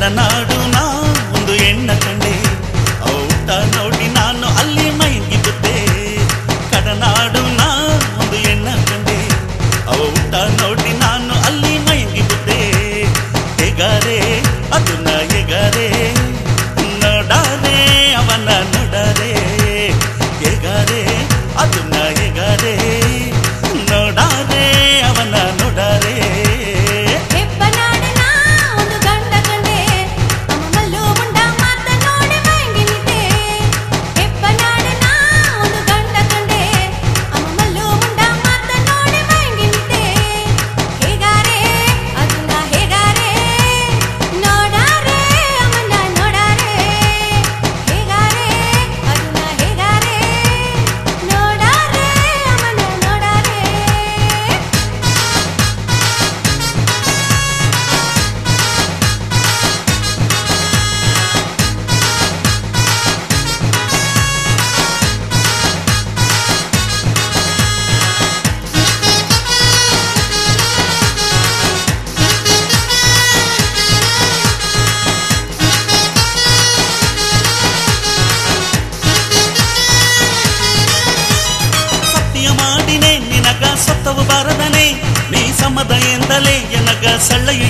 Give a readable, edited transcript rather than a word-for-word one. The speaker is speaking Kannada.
ಕಡನಾಡು ನಾ ಒಂದು ಹೆಣ್ಣ ಕಂಡೆ ಔಟ ನೋಡಿ ನಾನು ಅಲ್ಲಿ ಮೈಗಿ ಬಿದ್ದೆ ಕಡನಾಡು ನಾ ಒಂದು ಹೆಣ್ಣ ಕಂಡೆ ಔಟ ನೋಡಿ ನಾನು ಅಲ್ಲಿ ಮೈಗಿ ಬಿದ್ದೆ ಹೇಗಾರೆ ಅದನ್ನ ಹೇಗಾರೆ ನೋಡಾರೆ ಅವನ ನೋಡಾರೆ ಹೇಗಾರೆ ಅದನ್ನ ಹೇಗಾರೆ ನೋಡಾರೆ ಅವನ ನೋಡಾರೆ ಸತ್ತವು ಬಾರದನೆ ನೀ ಸಮದ ಎಂದಲೇ ಎನಗ ಸಳ್ಳಯು